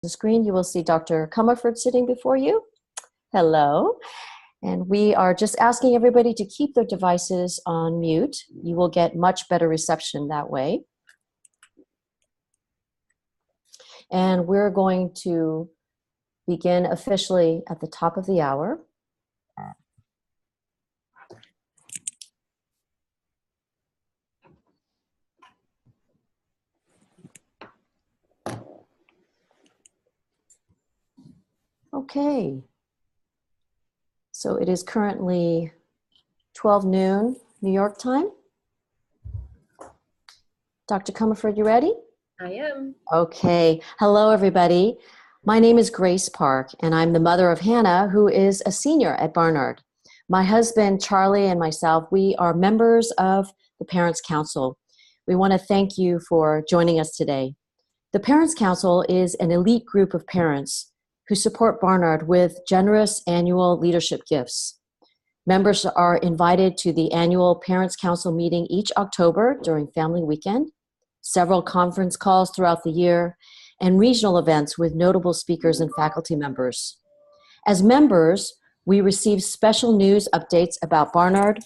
The screen, you will see Dr. Commerford sitting before you. Hello. And we are just asking everybody to keep their devices on mute. You will get much better reception that way. And we're going to begin officially at the top of the hour. Okay. So it is currently 12 noon New York time. Dr. Commerford, you ready? I am. Okay. Hello, everybody. My name is Grace Park, and I'm the mother of Hannah, who is a senior at Barnard. My husband, Charlie, and myself, we are members of the Parents Council. We want to thank you for joining us today. The Parents Council is an elite group of parents who support Barnard with generous annual leadership gifts. Members are invited to the annual Parents Council meeting each October during Family Weekend, several conference calls throughout the year, and regional events with notable speakers and faculty members. As members, we receive special news updates about Barnard.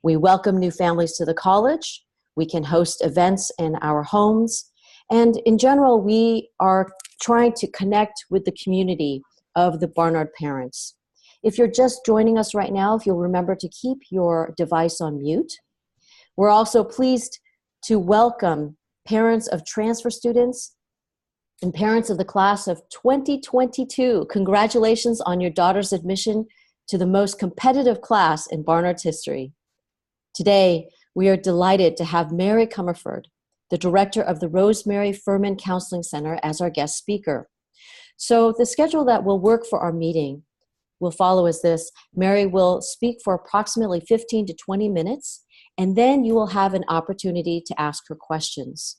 We welcome new families to the college. We can host events in our homes. And in general, we are trying to connect with the community of the Barnard parents. If you're just joining us right now, if you'll remember to keep your device on mute. We're also pleased to welcome parents of transfer students and parents of the class of 2022. Congratulations on your daughter's admission to the most competitive class in Barnard's history. Today, we are delighted to have Mary Commerford, the director of the Rosemary Furman Counseling Center, as our guest speaker. So the schedule that will work for our meeting will follow as this. Mary will speak for approximately 15 to 20 minutes, and then you will have an opportunity to ask her questions.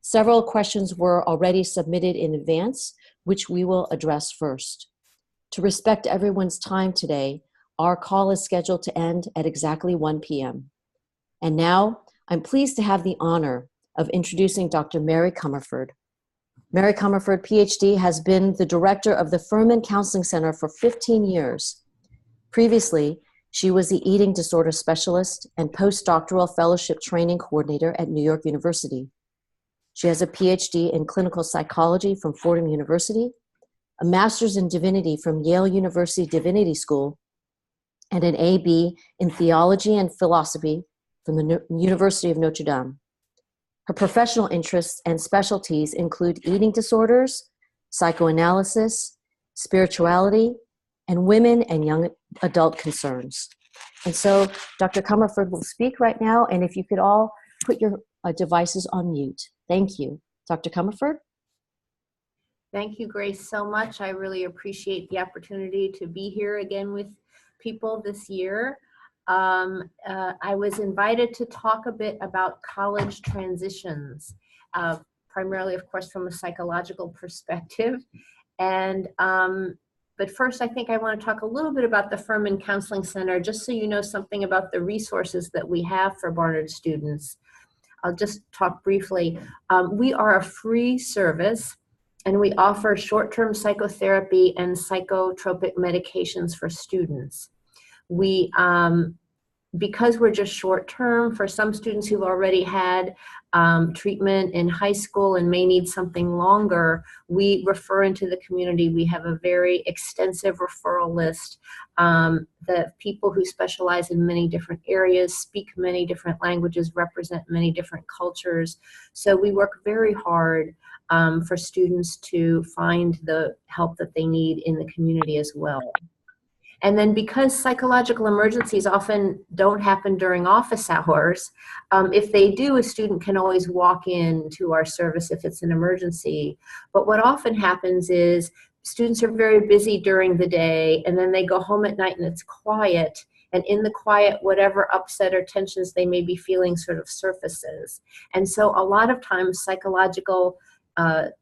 Several questions were already submitted in advance, which we will address first. To respect everyone's time today, our call is scheduled to end at exactly 1 p.m. And now, I'm pleased to have the honor of introducing Dr. Mary Commerford. Mary Commerford, PhD, has been the director of the Furman Counseling Center for 15 years. Previously, she was the eating disorder specialist and postdoctoral fellowship training coordinator at New York University. She has a PhD in clinical psychology from Fordham University, a master's in divinity from Yale University Divinity School, and an AB in theology and philosophy from the University of Notre Dame. Her professional interests and specialties include eating disorders, psychoanalysis, spirituality, and women and young adult concerns. And so Dr. Commerford will speak right now, and if you could all put your devices on mute. Thank you. Dr. Commerford? Thank you, Grace, so much. I really appreciate the opportunity to be here again with people this year. I was invited to talk a bit about college transitions, primarily, of course, from a psychological perspective. And but first, I think I want to talk a little bit about the Furman Counseling Center, just so you know something about the resources that we have for Barnard students. I'll just talk briefly. We are a free service, and we offer short-term psychotherapy and psychotropic medications for students. We, because we're just short-term, for some students who've already had treatment in high school and may need something longer, we refer into the community. We have a very extensive referral list. The people who specialize in many different areas, speak many different languages, represent many different cultures. So we work very hard for students to find the help that they need in the community as well. And then because psychological emergencies often don't happen during office hours, if they do, a student can always walk in to our service if it's an emergency. But what often happens is students are very busy during the day, and then they go home at night and it's quiet. And in the quiet, whatever upset or tensions they may be feeling sort of surfaces. And so a lot of times psychological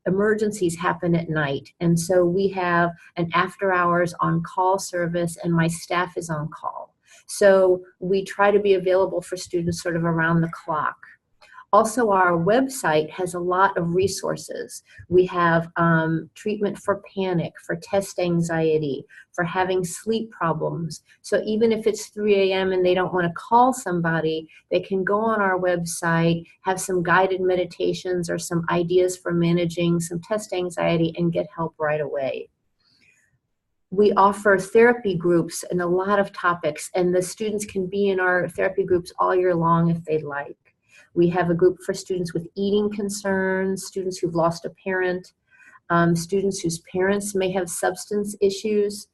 emergencies happen at night. And so we have an after hours on call service, and my staff is on call. So we try to be available for students sort of around the clock. Also, our website has a lot of resources. We have treatment for panic, for test anxiety, for having sleep problems. So even if it's 3 a.m. and they don't want to call somebody, they can go on our website, have some guided meditations or some ideas for managing some test anxiety and get help right away. We offer therapy groups in a lot of topics, and the students can be in our therapy groups all year long if they'd like. We have a group for students with eating concerns, students who've lost a parent, students whose parents may have substance issues.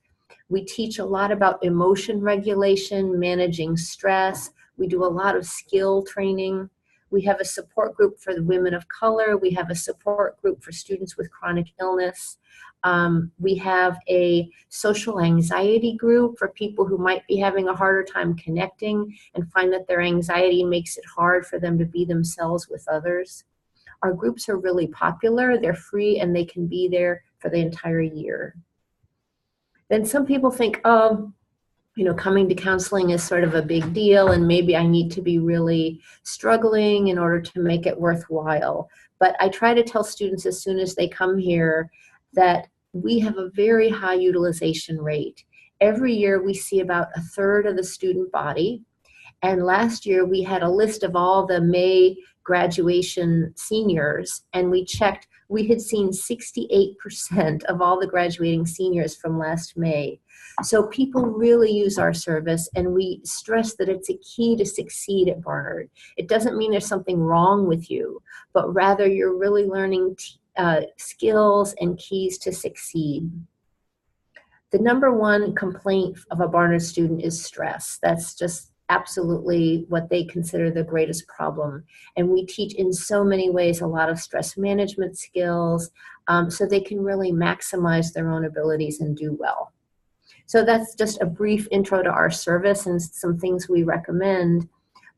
We teach a lot about emotion regulation, managing stress. We do a lot of skill training. We have a support group for the women of color. We have a support group for students with chronic illness. We have a social anxiety group for people who might be having a harder time connecting and find that their anxiety makes it hard for them to be themselves with others. Our groups are really popular, they're free, and they can be there for the entire year. Then some people think, oh, coming to counseling is sort of a big deal, and maybe I need to be really struggling in order to make it worthwhile. But I try to tell students as soon as they come here that we have a very high utilization rate. Every year we see about a third of the student body. And last year we had a list of all the May graduation seniors, and we checked, we had seen 68% of all the graduating seniors from last May. So people really use our service, and we stress that it's a key to succeed at Barnard. It doesn't mean there's something wrong with you, but rather you're really learning skills and keys to succeed. The number one complaint of a Barnard student is stress. That's just absolutely what they consider the greatest problem. And we teach in so many ways a lot of stress management skills so they can really maximize their own abilities and do well. So that's just a brief intro to our service and some things we recommend.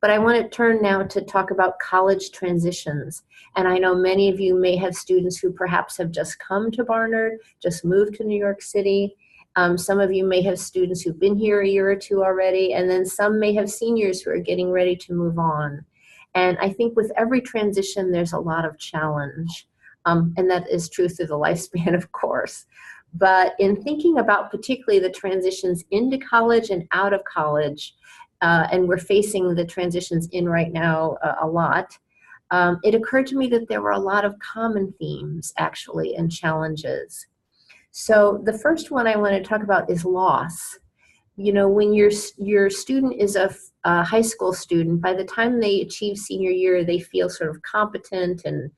But I want to turn now to talk about college transitions. And I know many of you may have students who perhaps have just come to Barnard, just moved to New York City. Some of you may have students who've been here a year or two already, and then some may have seniors who are getting ready to move on. And I think with every transition, there's a lot of challenge. And that is true through the lifespan, of course. But in thinking about particularly the transitions into college and out of college, and we're facing the transitions in right now a lot, it occurred to me that there were a lot of common themes, actually, and challenges. So the first one I want to talk about is loss. When your student is a high school student, by the time they achieve senior year, they feel sort of competent and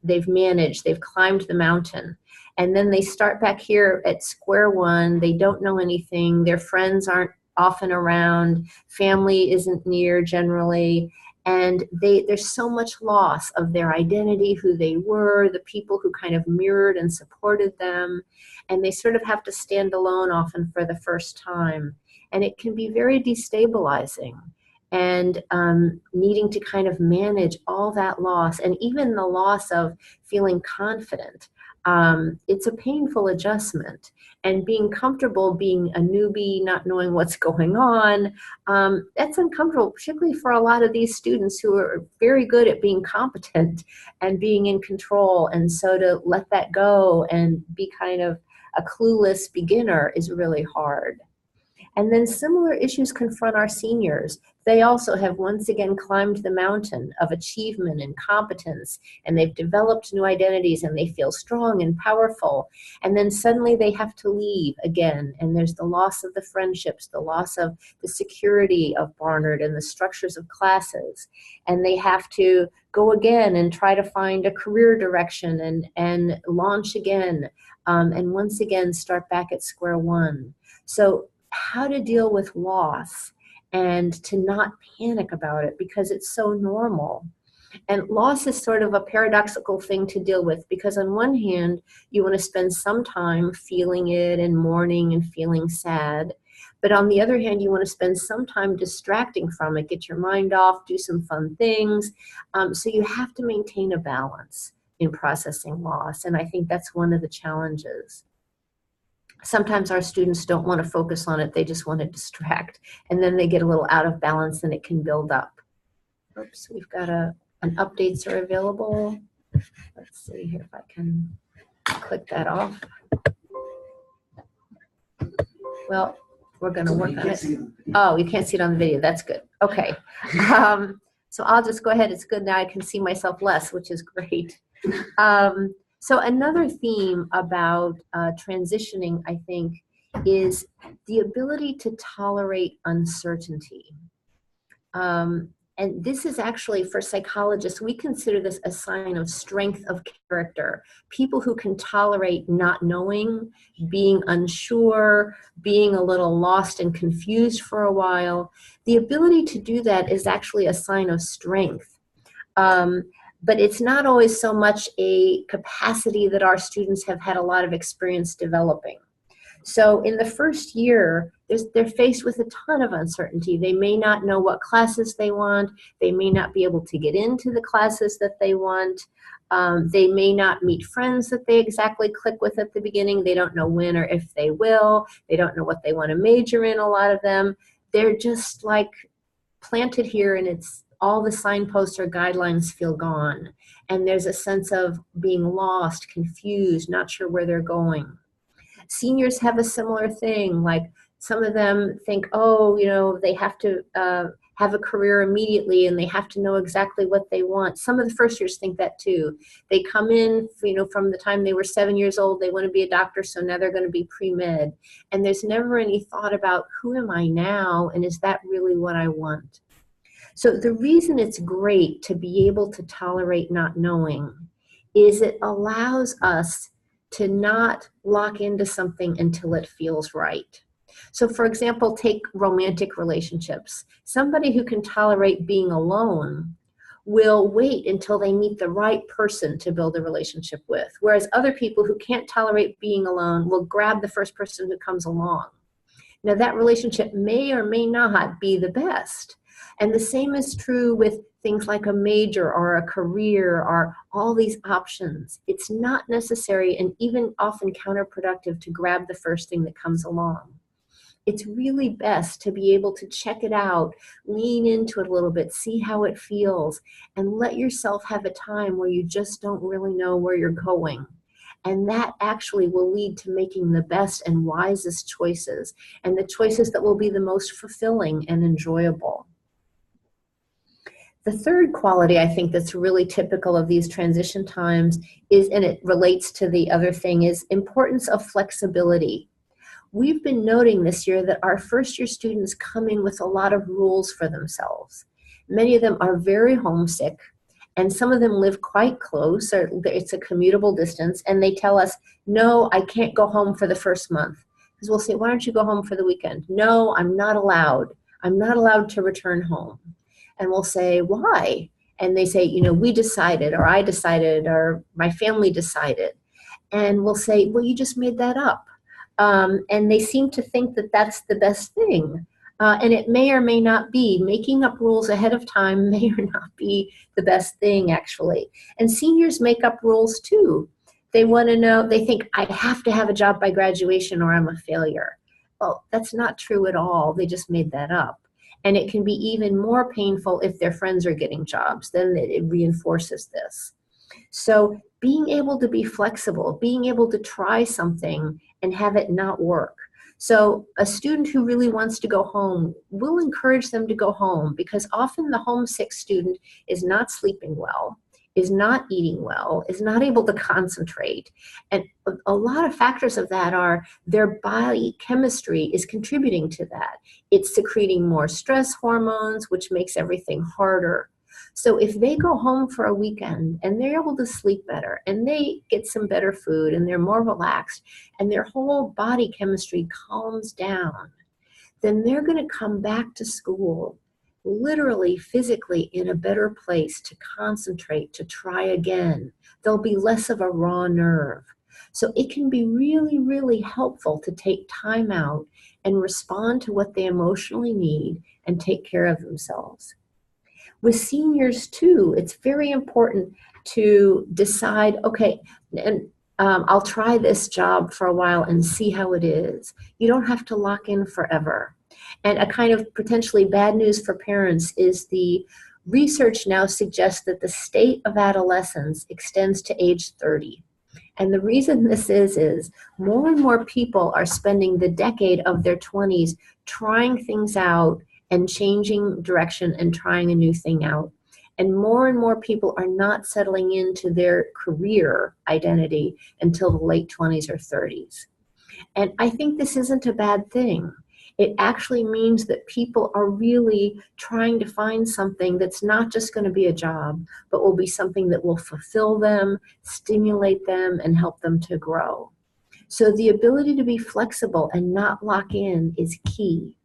they've managed, they've climbed the mountain. And then they start back here at square one. They don't know anything. Their friends aren't often around. Family isn't near generally. And there's so much loss of their identity, who they were, the people who kind of mirrored and supported them. And they sort of have to stand alone often for the first time. And it can be very destabilizing. And needing to kind of manage all that loss, and even the loss of feeling confident. It's a painful adjustment, and being comfortable being a newbie, not knowing what's going on, that's uncomfortable, particularly for a lot of these students who are very good at being competent and being in control. And so to let that go and be kind of a clueless beginner is really hard. And then similar issues confront our seniors. They also have once again climbed the mountain of achievement and competence, and they've developed new identities, and they feel strong and powerful. And then suddenly they have to leave again, and there's the loss of the friendships, the loss of the security of Barnard and the structures of classes. And they have to go again and try to find a career direction and launch again, and once again start back at square one. So how to deal with loss and to not panic about it because it's so normal. And loss is sort of a paradoxical thing to deal with because on one hand, you want to spend some time feeling it and mourning and feeling sad. But on the other hand, you want to spend some time distracting from it, get your mind off, do some fun things. So you have to maintain a balance in processing loss. And I think that's one of the challenges. Sometimes our students don't want to focus on it, they just want to distract. And then they get a little out of balance and it can build up. Oops, we've got an updates are available. Let's see here if I can click that off. Well, we're going to work on it. Oh, you can't see it on the video. That's good. Okay. So I'll just go ahead. It's good now. I can see myself less, which is great. So another theme about transitioning, I think, is the ability to tolerate uncertainty. And this is actually, for psychologists, we consider this a sign of strength of character. People who can tolerate not knowing, being unsure, being a little lost and confused for a while. The ability to do that is actually a sign of strength. But it's not always so much a capacity that our students have had a lot of experience developing. So in the first year, they're faced with a ton of uncertainty. They may not know what classes they want. They may not be able to get into the classes that they want. They may not meet friends that they exactly click with at the beginning. They don't know when or if they will. They don't know what they want to major in, a lot of them. They're just like planted here, and it's all the signposts or guidelines feel gone. And there's a sense of being lost, confused, not sure where they're going. Seniors have a similar thing. Like, some of them think, oh, you know, they have to have a career immediately and they have to know exactly what they want. Some of the first years think that too. They come in, you know, from the time they were 7 years old, they want to be a doctor, so now they're going to be pre-med. And there's never any thought about, who am I now, and is that really what I want? So the reason it's great to be able to tolerate not knowing is it allows us to not lock into something until it feels right. So for example, take romantic relationships. Somebody who can tolerate being alone will wait until they meet the right person to build a relationship with, whereas other people who can't tolerate being alone will grab the first person who comes along. Now, that relationship may or may not be the best. And the same is true with things like a major or a career or all these options. It's not necessary and even often counterproductive to grab the first thing that comes along. It's really best to be able to check it out, lean into it a little bit, see how it feels, and let yourself have a time where you just don't really know where you're going. And that actually will lead to making the best and wisest choices, and the choices that will be the most fulfilling and enjoyable. The third quality I think that's really typical of these transition times is, and it relates to the other thing, is importance of flexibility. We've been noting this year that our first year students come in with a lot of rules for themselves. Many of them are very homesick, and some of them live quite close, or it's a commutable distance, and they tell us, no, I can't go home for the first month. Because we'll say, why don't you go home for the weekend? No, I'm not allowed. I'm not allowed to return home. And we'll say, why? And they say, you know, we decided, or I decided, or my family decided. And we'll say, well, you just made that up. And they seem to think that that's the best thing. And it may or may not be. Making up rules ahead of time may or not be the best thing, actually. And seniors make up rules too. They want to know, they think, I have to have a job by graduation or I'm a failure. Well, that's not true at all. They just made that up. And it can be even more painful if their friends are getting jobs. Then it reinforces this. So being able to be flexible, being able to try something and have it not work. So a student who really wants to go home, we'll encourage them to go home, because often the homesick student is not sleeping well, is not eating well, is not able to concentrate. And a lot of factors of that are their body chemistry is contributing to that. It's secreting more stress hormones, which makes everything harder. So if they go home for a weekend and they're able to sleep better and they get some better food and they're more relaxed and their whole body chemistry calms down, then they're going to come back to school literally, physically in a better place to concentrate, to try again. There'll be less of a raw nerve. So it can be really, really helpful to take time out and respond to what they emotionally need and take care of themselves. With seniors too, it's very important to decide, okay, and I'll try this job for a while and see how it is. You don't have to lock in forever. And a kind of potentially bad news for parents is the Research now suggests that the state of adolescence extends to age 30. And the reason this is more and more people are spending the decade of their 20s trying things out and changing direction and trying a new thing out. And more people are not settling into their career identity until the late 20s or 30s. And I think this isn't a bad thing. It actually means that people are really trying to find something that's not just going to be a job, but will be something that will fulfill them, stimulate them, and help them to grow. So the ability to be flexible and not lock in is key.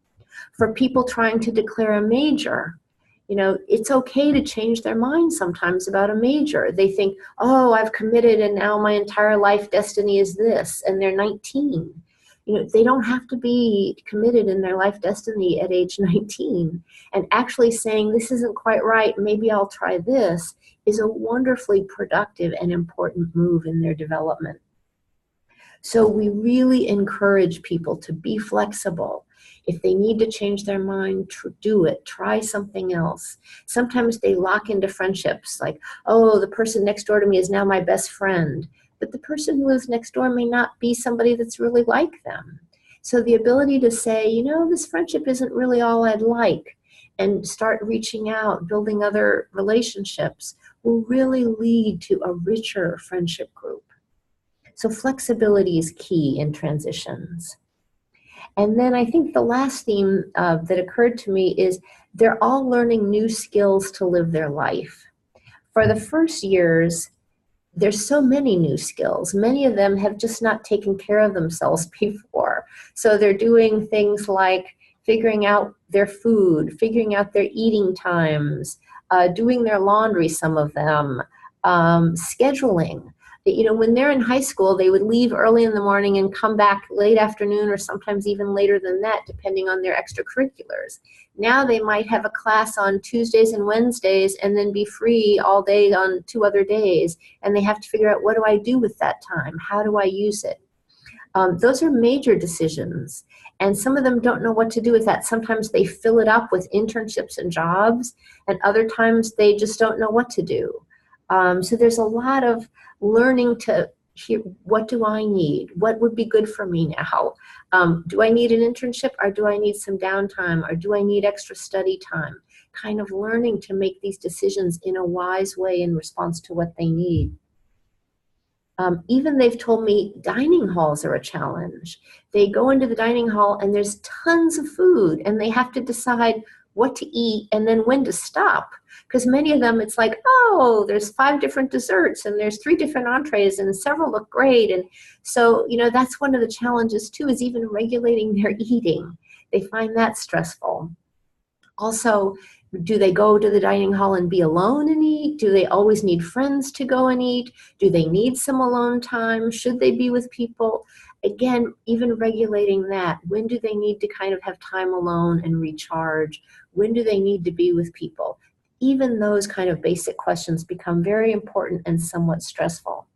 For people trying to declare a major, it's okay to change their mind sometimes about a major. They think, oh, I've committed and now my entire life destiny is this, and they're 19. They don't have to be committed in their life destiny at age 19. And actually saying, this isn't quite right, maybe I'll try this, is a wonderfully productive and important move in their development. So we really encourage people to be flexible. If they need to change their mind, do it. Try something else. Sometimes they lock into friendships like, oh, the person next door to me is now my best friend. But the person who lives next door may not be somebody that's really like them. So the ability to say, this friendship isn't really all I'd like, and start reaching out, building other relationships, will really lead to a richer friendship group. So flexibility is key in transitions. And then I think the last theme that occurred to me is they're all learning new skills to live their life. For the first years, there's so many new skills. Many of them have just not taken care of themselves before. So they're doing things like figuring out their food, figuring out their eating times, doing their laundry, some of them, scheduling. When they're in high school, they would leave early in the morning and come back late afternoon, or sometimes even later than that, depending on their extracurriculars. Now they might have a class on Tuesdays and Wednesdays and then be free all day on 2 other days. And they have to figure out, what do I do with that time? How do I use it? Those are major decisions. And some of them don't know what to do with that. Sometimes they fill it up with internships and jobs, and other times they just don't know what to do. So there's a lot of learning to hear, what do I need? What would be good for me now? Do I need an internship, or do I need some downtime, or do I need extra study time? Kind of learning to make these decisions in a wise way in response to what they need. Even they've told me dining halls are a challenge. They go into the dining hall and there's tons of food, and they have to decide what to eat and then when to stop. Because many of them, it's like, oh, there's 5 different desserts and there's 3 different entrees and several look great. And so, that's one of the challenges too, is even regulating their eating. They find that stressful. Also, do they go to the dining hall and be alone and eat? Do they always need friends to go and eat? Do they need some alone time? Should they be with people? Again, even regulating that. When do they need to kind of have time alone and recharge? When do they need to be with people? Even those kind of basic questions become very important and somewhat stressful.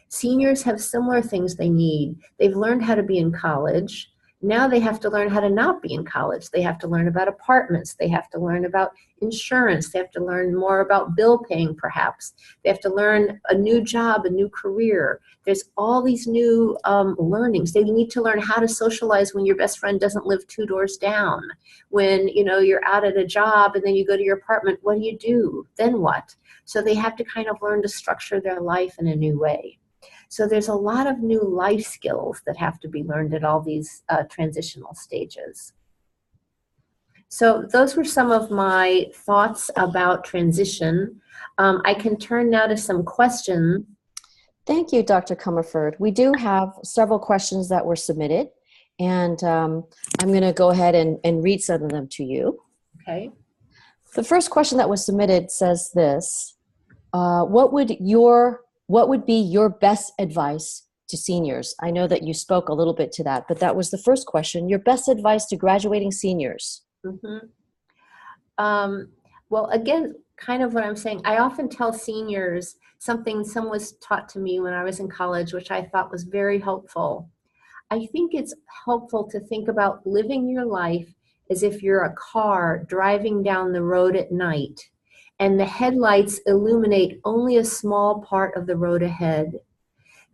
Seniors have similar things they need. They've learned how to be in college. Now they have to learn how to not be in college. They have to learn about apartments. They have to learn about insurance. They have to learn more about bill paying, perhaps. They have to learn a new job, a new career. There's all these new learnings. They need to learn how to socialize when your best friend doesn't live 2 doors down. When you're out at a job and then you go to your apartment, what do you do? Then what? So they have to kind of learn to structure their life in a new way. So there's a lot of new life skills that have to be learned at all these transitional stages. So those were some of my thoughts about transition. I can turn now to some questions. Thank you, Dr. Commerford. We do have several questions that were submitted, and I'm going to go ahead and read some of them to you. Okay. The first question that was submitted says this: what would be your best advice to seniors? I know that you spoke a little bit to that, but that was the first question. Your best advice to graduating seniors. Mm-hmm. Well, again, kind of what I'm saying, I often tell seniors something someone was taught to me when I was in college, which I thought was very helpful. I think it's helpful to think about living your life as if you're a car driving down the road at night, and the headlights illuminate only a small part of the road ahead.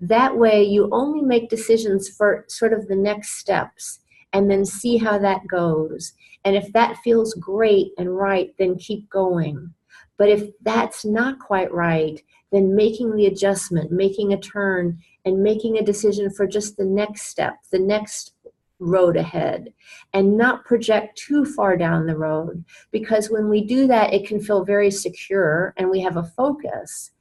That way, you only make decisions for sort of the next steps and then see how that goes. And if that feels great and right, then keep going. But if that's not quite right, then making the adjustment, making a turn, and making a decision for just the next step, the next road ahead, and not project too far down the road. Because when we do that, it can feel very secure and we have a focus,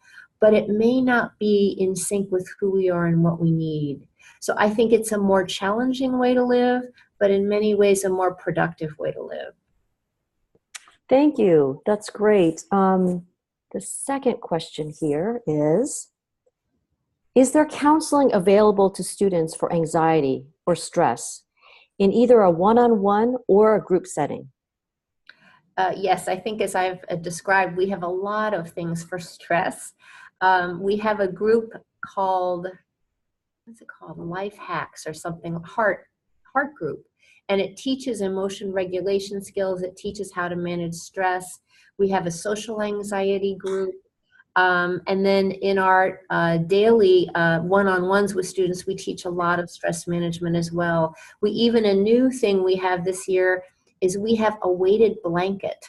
but it may not be in sync with who we are and what we need. So I think it's a more challenging way to live, but in many ways a more productive way to live. Thank you. That's great. The second question here is there counseling available to students for anxiety or stress in either a one-on-one or a group setting? Yes, I think as I've described, we have a lot of things for stress. We have a group called, what's it called? Life Hacks or something, heart group. And it teaches emotion regulation skills. It teaches how to manage stress. We have a social anxiety group. And then in our daily one-on-ones with students, we teach a lot of stress management as well. A new thing we have this year is we have a weighted blanket,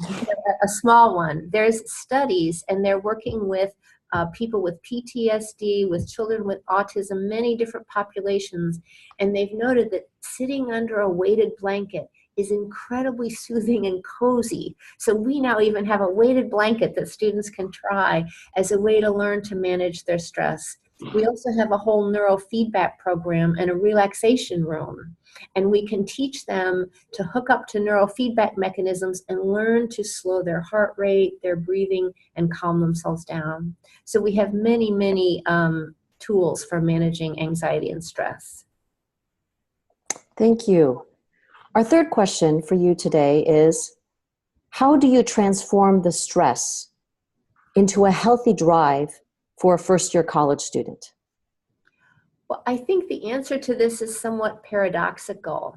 a small one. There's studies, and they're working with people with PTSD, with children with autism, many different populations, and they've noted that sitting under a weighted blanket is incredibly soothing and cozy. So we now even have a weighted blanket that students can try as a way to learn to manage their stress. We also have a whole neurofeedback program and a relaxation room. And we can teach them to hook up to neurofeedback mechanisms and learn to slow their heart rate, their breathing, and calm themselves down. So we have many, many tools for managing anxiety and stress. Thank you. Our third question for you today is, how do you transform the stress into a healthy drive for a first-year college student? Well, I think the answer to this is somewhat paradoxical.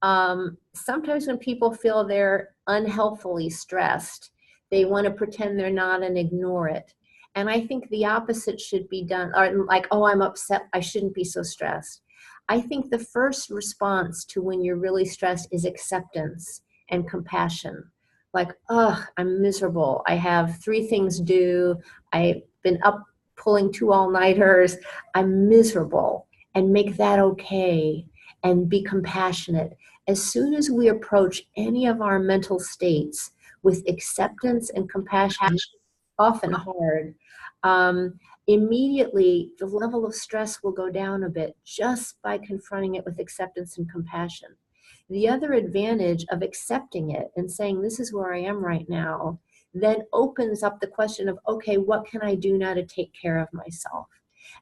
Sometimes when people feel they're unhealthfully stressed, they want to pretend they're not and ignore it. And I think the opposite should be done, or like, oh, I'm upset, I shouldn't be so stressed. I think the first response to when you're really stressed is acceptance and compassion. Like, oh, I'm miserable. I have 3 things due. I've been up pulling 2 all-nighters. I'm miserable, and make that okay and be compassionate. As soon as we approach any of our mental states with acceptance and compassion, often hard, immediately the level of stress will go down a bit just by confronting it with acceptance and compassion. The other advantage of accepting it and saying, this is where I am right now, then opens up the question of, okay, what can I do now to take care of myself?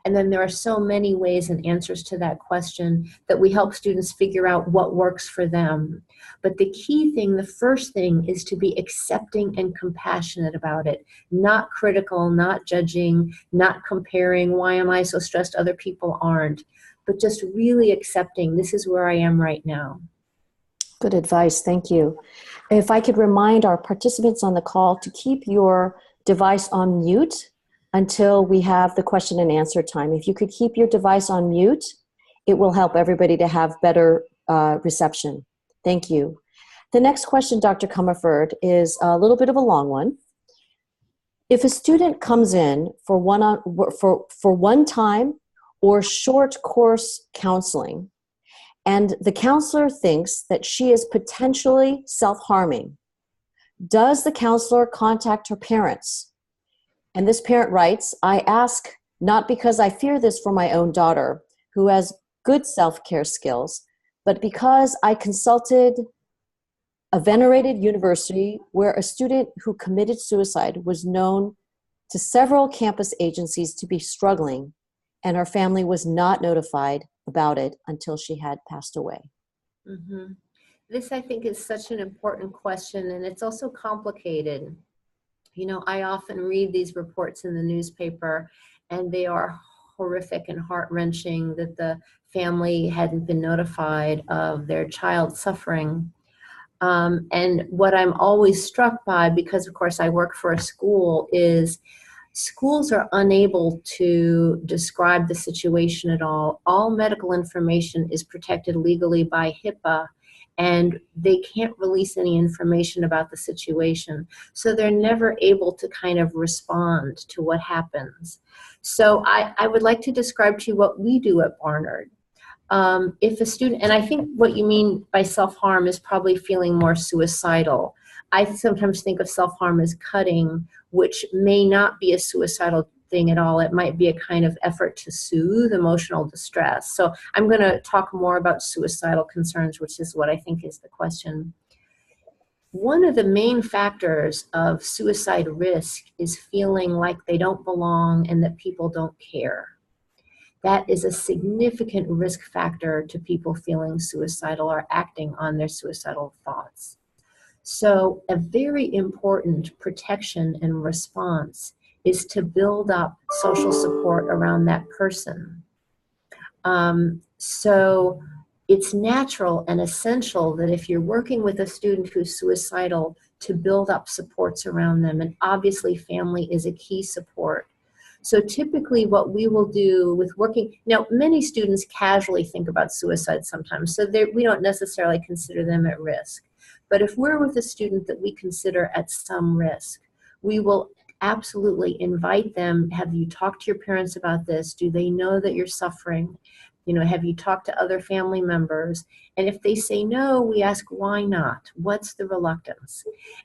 And then there are so many ways and answers to that question that we help students figure out what works for them. But the key thing, the first thing, is to be accepting and compassionate about it, not critical, not judging, not comparing, why am I so stressed other people aren't, but just really accepting, this is where I am right now. Good advice. Thank you. If I could remind our participants on the call to keep your device on mute until we have the question and answer time. If you could keep your device on mute, it will help everybody to have better reception. Thank you. The next question, Dr. Commerford, is a little bit of a long one. If a student comes in for one-time or short course counseling, and the counselor thinks that she is potentially self-harming, does the counselor contact her parents? And this parent writes, I ask not because I fear this for my own daughter, who has good self-care skills, but because I consulted a venerated university where a student who committed suicide was known to several campus agencies to be struggling, and her family was not notified about it until she had passed away. Mm-hmm. This, I think, is such an important question, and it's also complicated. You know, I often read these reports in the newspaper, and they are horrific and heart-wrenching that the family hadn't been notified of their child suffering. And what I'm always struck by, because of course I work for a school, is schools are unable to describe the situation at all. All medical information is protected legally by HIPAA, and they can't release any information about the situation. So they're never able to kind of respond to what happens. So I would like to describe to you what we do at Barnard. If a student, and I think what you mean by self-harm is probably feeling more suicidal. I sometimes think of self-harm as cutting, which may not be a suicidal thing at all. It might be a kind of effort to soothe emotional distress. So I'm going to talk more about suicidal concerns, which is what I think is the question. One of the main factors of suicide risk is feeling like they don't belong and that people don't care. That is a significant risk factor to people feeling suicidal or acting on their suicidal thoughts. So a very important protection and response is to build up social support around that person. So it's natural and essential that if you're working with a student who's suicidal, to build up supports around them. And obviously family is a key support. So typically what we will do with working, now many students casually think about suicide sometimes, so we don't necessarily consider them at risk. But if we're with a student that we consider at some risk, we will absolutely invite them. Have you talked to your parents about this? Do they know that you're suffering? You know, have you talked to other family members? And if they say no, we ask, why not? What's the reluctance?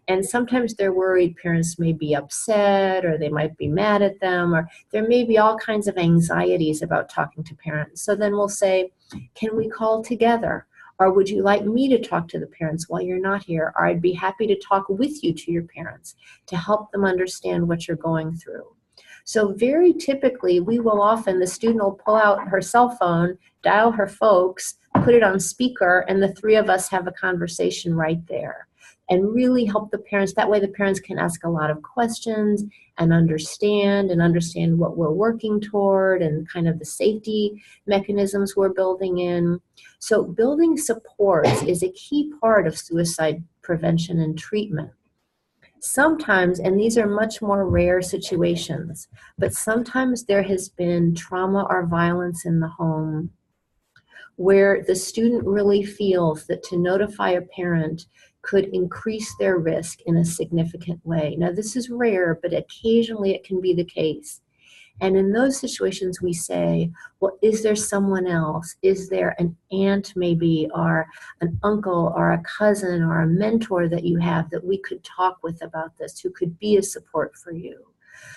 And sometimes they're worried parents may be upset, or they might be mad at them, or there may be all kinds of anxieties about talking to parents. So then we'll say, can we call together? Or would you like me to talk to the parents while you're not here? Or I'd be happy to talk with you to your parents to help them understand what you're going through. So very typically, the student will pull out her cell phone, dial her folks, put it on speaker, and the three of us have a conversation right there. And really help the parents. That way the parents can ask a lot of questions and understand what we're working toward and kind of the safety mechanisms we're building in. So building supports is a key part of suicide prevention and treatment. Sometimes, and these are much more rare situations, but sometimes there has been trauma or violence in the home where the student really feels that to notify a parent could increase their risk in a significant way. Now, this is rare, but occasionally it can be the case. And in those situations, we say, well, is there someone else? Is there an aunt maybe, or an uncle, or a cousin, or a mentor that you have that we could talk with about this, who could be a support for you?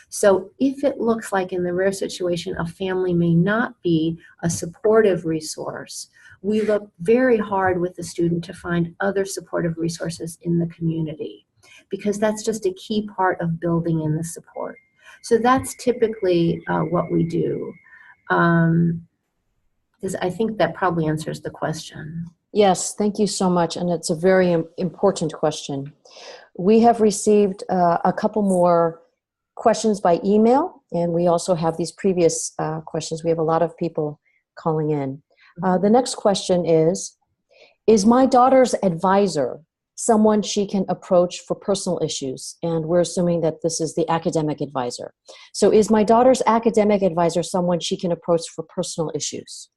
So if it looks like in the rare situation a family may not be a supportive resource, we look very hard with the student to find other supportive resources in the community, because that's just a key part of building in the support. So that's typically what we do. I think that probably answers the question. Yes, thank you so much. And it's a very important question. We have received a couple more questions by email, and we also have these previous questions. We have a lot of people calling in. The next question is my daughter's advisor someone she can approach for personal issues? And we're assuming that this is the academic advisor. So is my daughter's academic advisor someone she can approach for personal issues?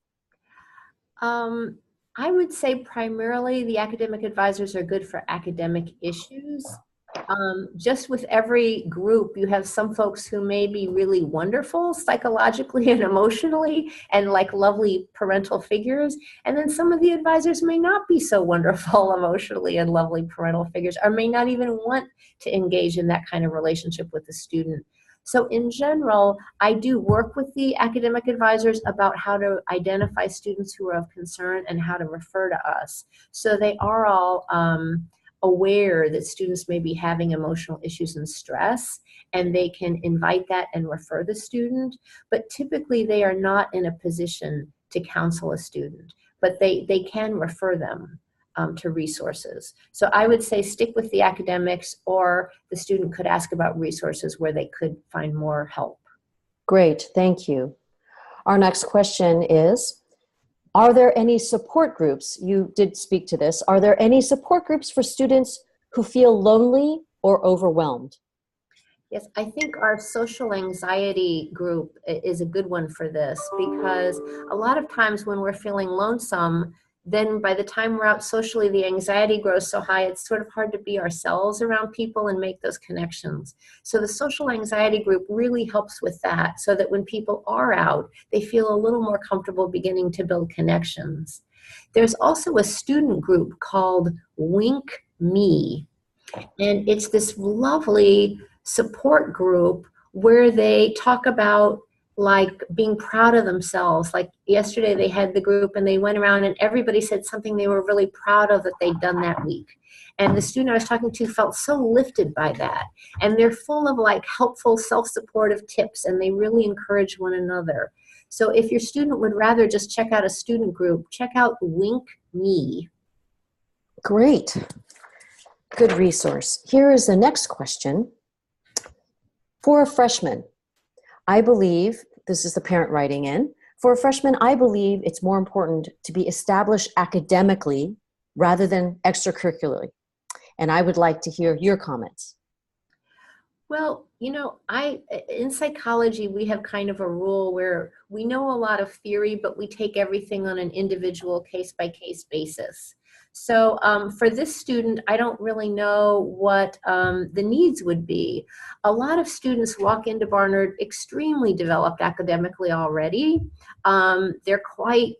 I would say primarily the academic advisors are good for academic issues. Just with every group, you have some folks who may be really wonderful psychologically and emotionally and like lovely parental figures. And then some of the advisors may not be so wonderful emotionally and lovely parental figures, or may not even want to engage in that kind of relationship with the student. So in general, I do work with the academic advisors about how to identify students who are of concern and how to refer to us. So they are all aware that students may be having emotional issues and stress, and they can invite that and refer the student. But typically they are not in a position to counsel a student, but they can refer them to resources. So I would say stick with the academics, or the student could ask about resources where they could find more help. Great, thank you. Our next question is, Are there any support groups? You did speak to this. Are there any support groups for students who feel lonely or overwhelmed? Yes, I think our social anxiety group is a good one for this, because a lot of times when we're feeling lonesome, then by the time we're out socially, the anxiety grows so high, it's sort of hard to be ourselves around people and make those connections. So the social anxiety group really helps with that, so that when people are out, they feel a little more comfortable beginning to build connections. There's also a student group called Wink Me, and it's this lovely support group where they talk about like being proud of themselves. Like yesterday they had the group and they went around and everybody said something they were really proud of that they'd done that week. And the student I was talking to felt so lifted by that. And they're full of like helpful self-supportive tips, and they really encourage one another. So if your student would rather just check out a student group, check out Wink Me. Great. Good resource. Here is the next question. For a freshman, I believe, this is the parent writing in, for a freshman, I believe it's more important to be established academically rather than extracurricularly. And I would like to hear your comments. Well, you know, in psychology, we have kind of a rule where we know a lot of theory, but we take everything on an individual case-by-case basis. So for this student, I don't really know what the needs would be. A lot of students walk into Barnard extremely developed academically already. They're quite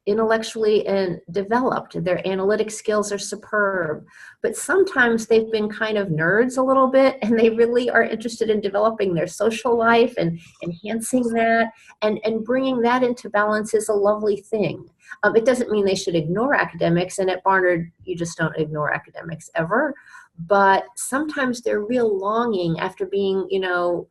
intellectually and developed. Their analytic skills are superb, but sometimes they've been kind of nerds a little bit, and they really are interested in developing their social life and enhancing that, and bringing that into balance is a lovely thing. It doesn't mean they should ignore academics, and at Barnard, you just don't ignore academics ever, but sometimes their real longing after being, you know,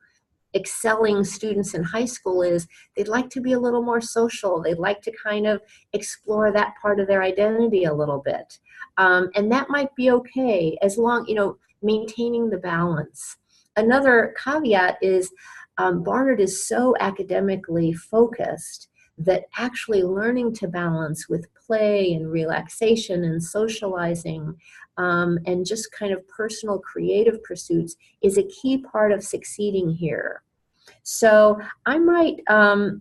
excelling students in high school is they'd like to be a little more social. They'd like to kind of explore that part of their identity a little bit. And that might be okay as long, you know, maintaining the balance. Another caveat is Barnard is so academically focused that actually learning to balance with play and relaxation and socializing and just kind of personal creative pursuits is a key part of succeeding here. So I might, and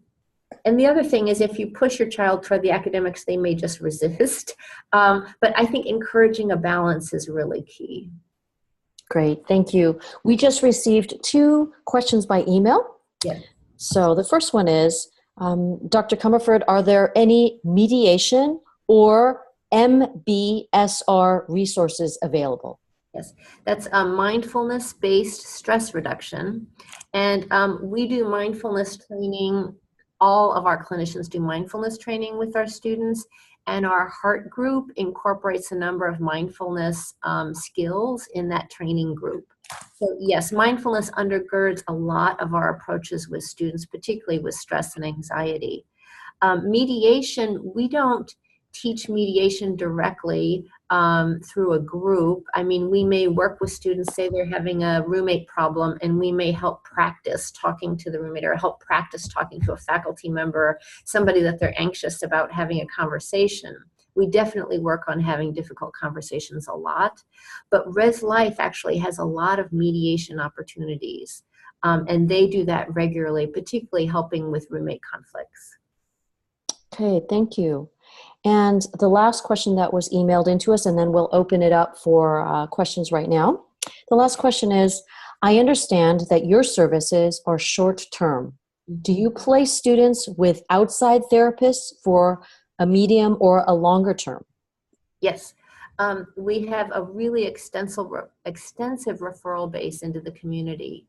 the other thing is if you push your child toward the academics, they may just resist. But I think encouraging a balance is really key. Great, thank you. We just received 2 questions by email. Yeah. So the first one is, Dr. Commerford, are there any mediation or Mbsr resources available? Yes, that's mindfulness-based stress reduction. And we do mindfulness training. All of our clinicians do mindfulness training with our students, and our heart group incorporates a number of mindfulness skills in that training group. So yes, mindfulness undergirds a lot of our approaches with students, particularly with stress and anxiety. Mediation, we don't teach mediation directly through a group. I mean, we may work with students, say they're having a roommate problem, and we may help practice talking to the roommate or help practice talking to a faculty member, somebody that they're anxious about having a conversation. We definitely work on having difficult conversations a lot, but Res Life actually has a lot of mediation opportunities, and they do that regularly, particularly helping with roommate conflicts. Okay, thank you. And the last question that was emailed into us, and then we'll open it up for questions right now. The last question is, I understand that your services are short-term. Do you place students with outside therapists for a medium or a longer term? Yes. We have a really extensive referral base into the community.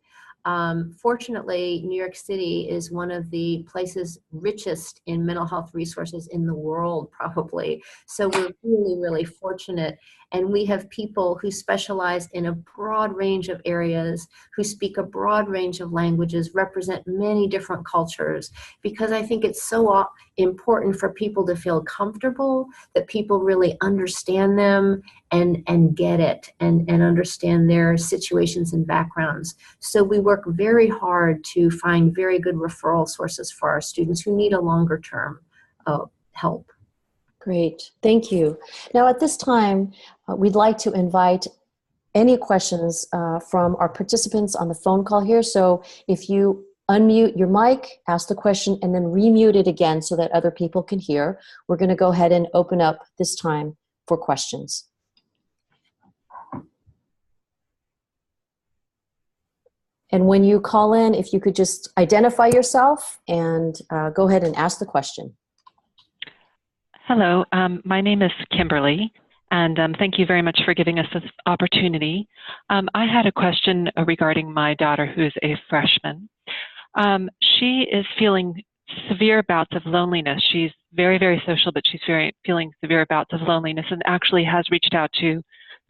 Fortunately, New York City is one of the places richest in mental health resources in the world, probably. So we're really, really fortunate. And we have people who specialize in a broad range of areas, who speak a broad range of languages, represent many different cultures, because I think it's so important for people to feel comfortable, that people really understand them and get it and understand their situations and backgrounds. So we work very hard to find very good referral sources for our students who need a longer term help. Great. Thank you. Now, at this time, we'd like to invite any questions from our participants on the phone call here. So if you unmute your mic, ask the question, and then remute it again so that other people can hear, we're going to go ahead and open up this time for questions. And when you call in, if you could just identify yourself and go ahead and ask the question. Hello, my name is Kimberly, and thank you very much for giving us this opportunity. I had a question regarding my daughter, who is a freshman. She is feeling severe bouts of loneliness. She's very, very social, but she's feeling severe bouts of loneliness, and actually has reached out to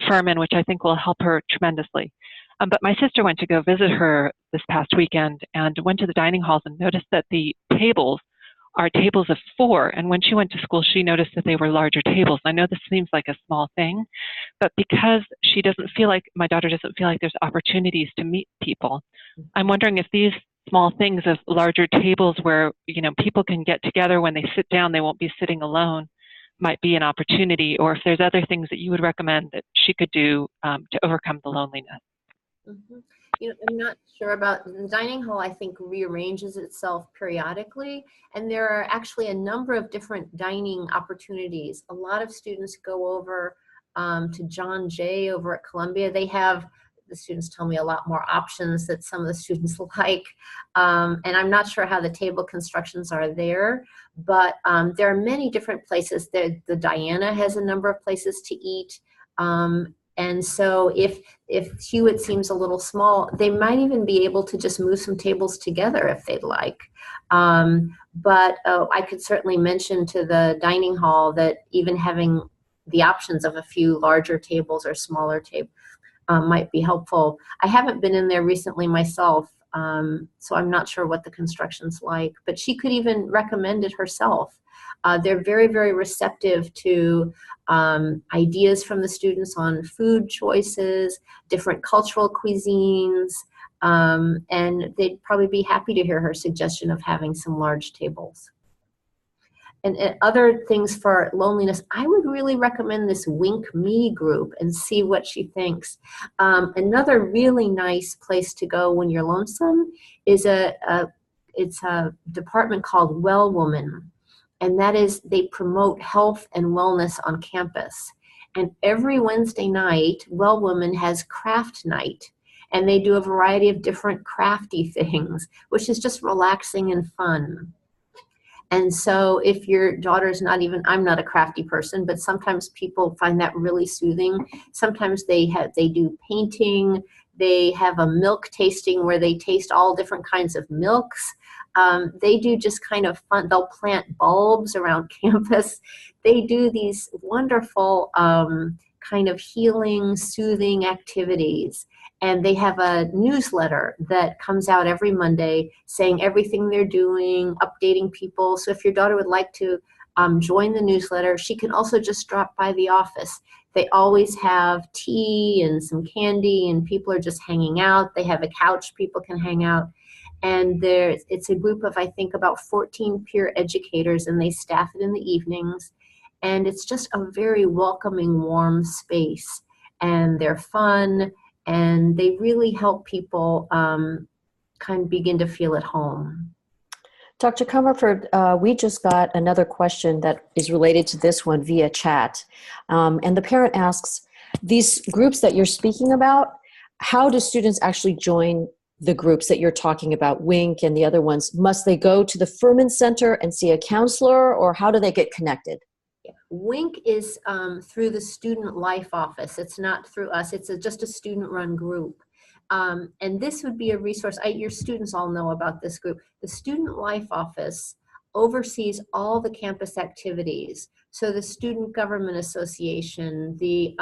Furman, which I think will help her tremendously. But my sister went to go visit her this past weekend and went to the dining halls and noticed that the tables are tables of 4. And when she went to school, she noticed that they were larger tables. I know this seems like a small thing, but because she doesn't feel like, my daughter doesn't feel like there's opportunities to meet people, I'm wondering if these small things of larger tables where, you know, people can get together when they sit down, they won't be sitting alone, might be an opportunity, or if there's other things that you would recommend that she could do to overcome the loneliness. Mm-hmm. You know, I'm not sure about the dining hall. I think rearranges itself periodically, and there are actually a number of different dining opportunities. A lot of students go over to John Jay over at Columbia. They have, the students tell me, a lot more options that some of the students like, and I'm not sure how the table constructions are there, but there are many different places. The Diana has a number of places to eat. And so if Hewitt seems a little small, they might even be able to just move some tables together if they'd like. But I could certainly mention to the dining hall that even having the options of a few larger tables or smaller tables might be helpful. I haven't been in there recently myself, so I'm not sure what the construction's like, but she could even recommend it herself. They're very, very receptive to ideas from the students on food choices, different cultural cuisines, and they'd probably be happy to hear her suggestion of having some large tables. And other things for loneliness, I would really recommend this Wink Me group and see what she thinks. Another really nice place to go when you're lonesome is it's a department called Well Woman. And that is, they promote health and wellness on campus. And every Wednesday night, Well Woman has craft night. And they do a variety of different crafty things, which is just relaxing and fun. And so if your daughter's not even, I'm not a crafty person, but sometimes people find that really soothing. Sometimes they do painting. They have a milk tasting where they taste all different kinds of milks. They do just kind of fun. They'll plant bulbs around campus. They do these wonderful kind of healing, soothing activities. And they have a newsletter that comes out every Monday saying everything they're doing, updating people. So if your daughter would like to join the newsletter, she can also just drop by the office. They always have tea and some candy, and people are just hanging out. They have a couch people can hang out. And it's a group of, I think, about 14 peer educators, and they staff it in the evenings. And it's just a very welcoming, warm space. And they're fun, and they really help people kind of begin to feel at home. Dr. Commerford, we just got another question that is related to this one via chat. And the parent asks, these groups that you're speaking about, how do students actually join the groups that you're talking about, WINK and the other ones? Must they go to the Furman Center and see a counselor, or how do they get connected? WINK is through the Student Life Office. It's not through us. It's just a student-run group. And this would be a resource. Your students all know about this group. The Student Life Office oversees all the campus activities. So the Student Government Association, the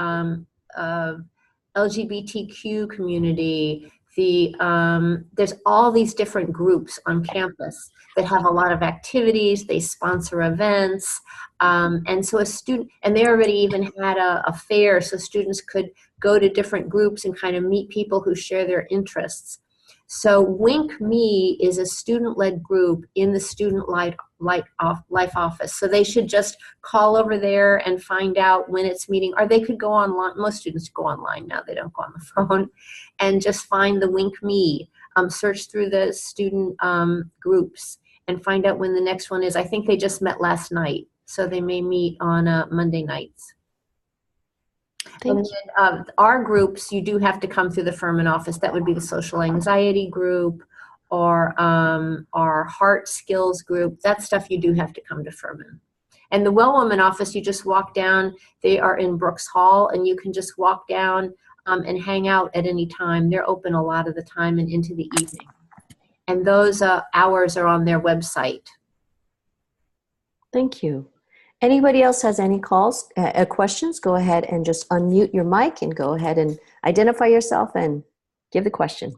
LGBTQ community, there's all these different groups on campus that have a lot of activities. They sponsor events. And so a student, and they already even had a fair so students could go to different groups and kind of meet people who share their interests. So Wink Me is a student-led group in the student life office. So they should just call over there and find out when it's meeting, or they could go online. Most students go online now, they don't go on the phone, and just find the Wink Me, search through the student groups and find out when the next one is. I think they just met last night, so they may meet on Monday nights. And then, our groups, you do have to come through the Furman office. That would be the social anxiety group or our heart skills group. That stuff you do have to come to Furman. And the Well Woman office, you just walk down. They are in Brooks Hall, and you can just walk down and hang out at any time. They're open a lot of the time and into the evening. And those hours are on their website. Thank you. Anybody else has any questions? Go ahead and just unmute your mic and go ahead and identify yourself and give the question.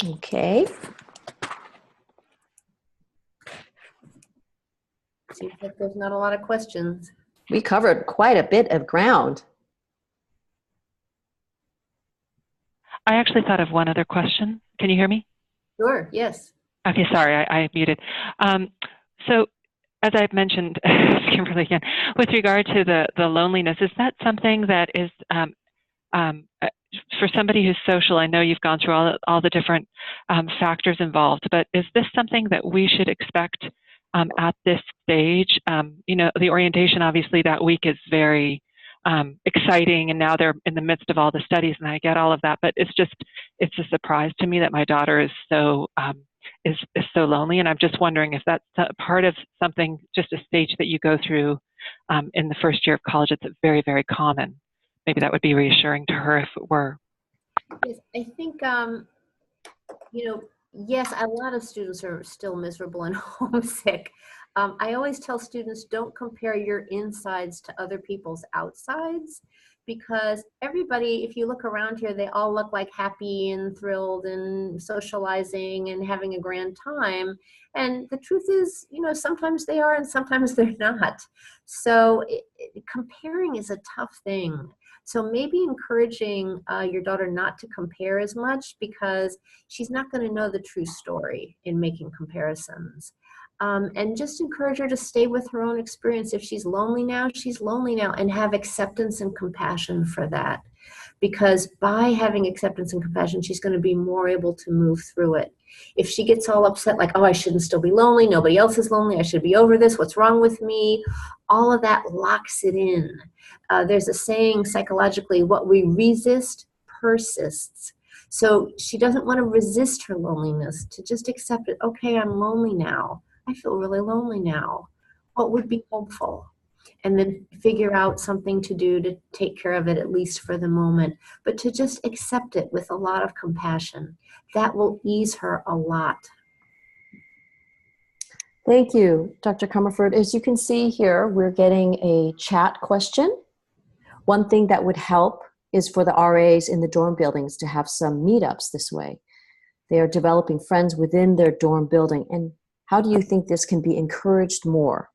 Okay. Seems like there's not a lot of questions. We covered quite a bit of ground. I actually thought of one other question. Can you hear me? Sure, yes. Okay, sorry, I muted. So as I've mentioned, Kimberly again, with regard to the loneliness, is that something that is, for somebody who's social, I know you've gone through all the different factors involved, but is this something that we should expect at this stage? You know, the orientation obviously that week is very exciting, and now they're in the midst of all the studies, and I get all of that, but it's a surprise to me that my daughter is so lonely, and I'm just wondering if that's a part of something, just a stage that you go through in the first year of college. It's very, very common. Maybe that would be reassuring to her if it were. Yes, I think, you know, yes, a lot of students are still miserable and homesick. I always tell students, don't compare your insides to other people's outsides, because everybody, if you look around here, they all look like happy and thrilled and socializing and having a grand time. And the truth is, you know, sometimes they are and sometimes they're not. So comparing is a tough thing. So maybe encouraging your daughter not to compare as much, because she's not going to know the true story in making comparisons. And just encourage her to stay with her own experience. If she's lonely now, she's lonely now, and have acceptance and compassion for that. Because by having acceptance and compassion, she's going to be more able to move through it. If she gets all upset, like, oh, I shouldn't still be lonely, nobody else is lonely, I should be over this, what's wrong with me? All of that locks it in. There's a saying psychologically, what we resist persists. So she doesn't want to resist her loneliness, to just accept it. Okay, I'm lonely now. I feel really lonely now. What would be helpful? And then figure out something to do to take care of it, at least for the moment. But to just accept it with a lot of compassion. That will ease her a lot. Thank you, Dr. Commerford. As you can see here, we're getting a chat question. One thing that would help is for the RAs in the dorm buildings to have some meetups this way. They are developing friends within their dorm building. And how do you think this can be encouraged more?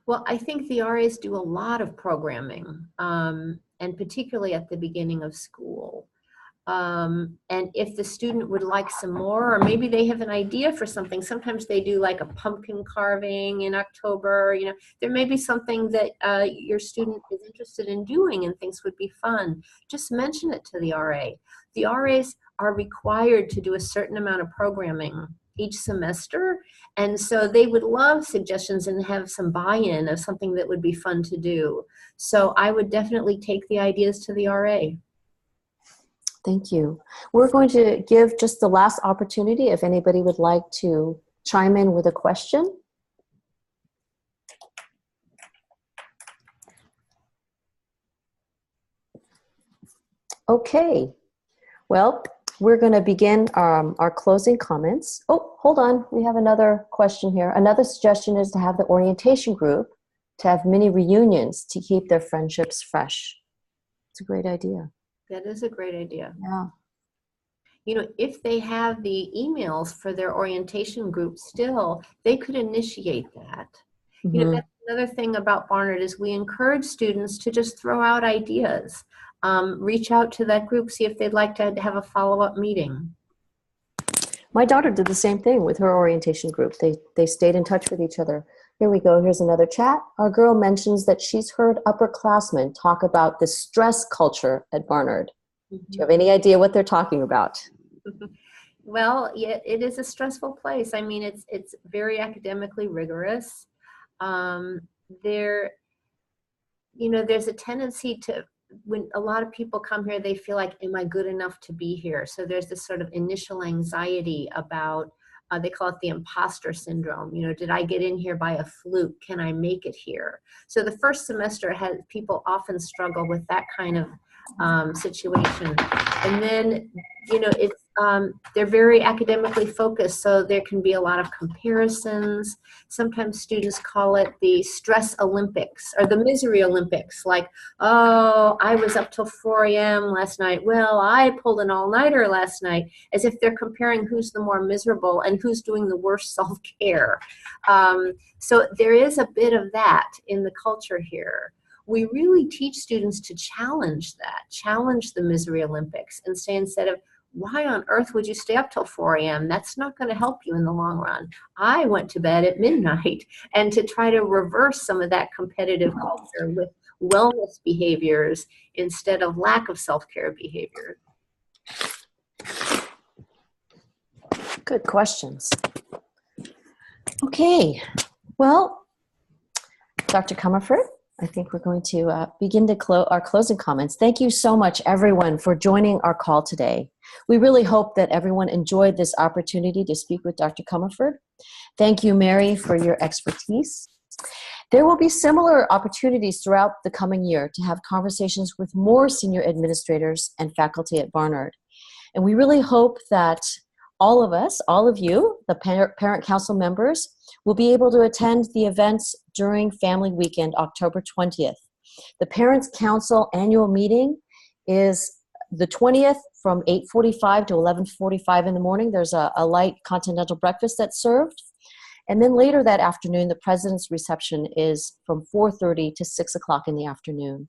Well, I think the RAs do a lot of programming, and particularly at the beginning of school. And if the student would like some more, or maybe they have an idea for something, sometimes they do like a pumpkin carving in October. You know, there may be something that your student is interested in doing and thinks would be fun. Just mention it to the RA. The RAs are required to do a certain amount of programming each semester, and so they would love suggestions and have some buy-in of something that would be fun to do. So I would definitely take the ideas to the RA. Thank you. We're going to give just the last opportunity if anybody would like to chime in with a question. Okay. Well, we're going to begin our closing comments. Oh, hold on. We have another question here. Another suggestion is to have the orientation group to have mini reunions to keep their friendships fresh. It's a great idea. That is a great idea. Yeah. You know, if they have the emails for their orientation group still, they could initiate that. You know, Mm-hmm. that's another thing about Barnard is we encourage students to just throw out ideas. Reach out to that group, see if they'd like to have a follow-up meeting. My daughter did the same thing with her orientation group. They stayed in touch with each other. Here we go. Here's another chat. Our girl mentions that she's heard upperclassmen talk about the stress culture at Barnard. Do you have any idea what they're talking about? Well, yeah, it is a stressful place. I mean, it's very academically rigorous. There, you know, there's a tendency to, when a lot of people come here, they feel like, am I good enough to be here? So there's this sort of initial anxiety about, they call it the imposter syndrome. You know, did I get in here by a fluke? Can I make it here? So the first semester people often struggle with that kind of situation. And then, you know, it's, they're very academically focused, so there can be a lot of comparisons. Sometimes students call it the stress Olympics or the misery Olympics, like, oh, I was up till 4 a.m. last night. Well, I pulled an all-nighter last night, as if they're comparing who's the more miserable and who's doing the worst self-care. So there is a bit of that in the culture here. We really teach students to challenge that, challenge the misery Olympics, and say, instead of, why on earth would you stay up till 4 a.m.? That's not going to help you in the long run. I went to bed at midnight. And to try to reverse some of that competitive culture with wellness behaviors instead of lack of self-care behavior. Good questions. Okay, well, Dr. Commerford, I think we're going to begin to our closing comments. Thank you so much, everyone, for joining our call today. We really hope that everyone enjoyed this opportunity to speak with Dr. Commerford. Thank you, Mary, for your expertise. There will be similar opportunities throughout the coming year to have conversations with more senior administrators and faculty at Barnard. And we really hope that all of us, all of you, the Parent Council members, will be able to attend the events during Family Weekend, October 20th. The Parents Council annual meeting is the 20th from 8:45 to 11:45 in the morning. There's a light continental breakfast that's served. And then later that afternoon, the President's reception is from 4:30 to 6 o'clock in the afternoon.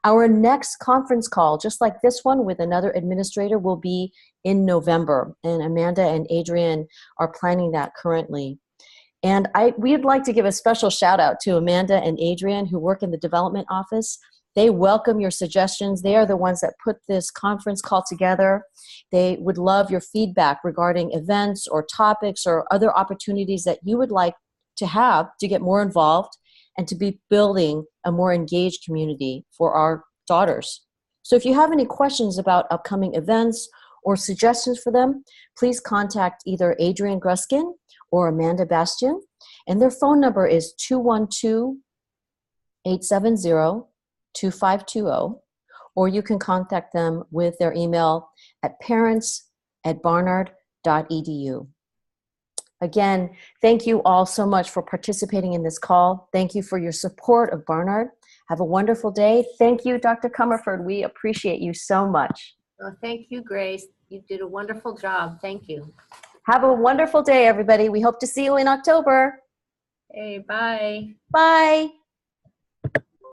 Our next conference call, just like this one with another administrator, will be in November. And Amanda and Adrian are planning that currently. And we'd like to give a special shout out to Amanda and Adrian, who work in the development office. They welcome your suggestions. They are the ones that put this conference call together. They would love your feedback regarding events or topics or other opportunities that you would like to have to get more involved and to be building a more engaged community for our daughters. So if you have any questions about upcoming events or suggestions for them, please contact either Adrian Gruskin or Amanda Bastian. And their phone number is 212-870-2520, or you can contact them with their email at parents@barnard.edu. Again, thank you all so much for participating in this call. Thank you for your support of Barnard. Have a wonderful day. Thank you, Dr. Commerford. We appreciate you so much. Well, thank you, Grace. You did a wonderful job. Thank you. Have a wonderful day, everybody. We hope to see you in October. Hey, bye. Bye.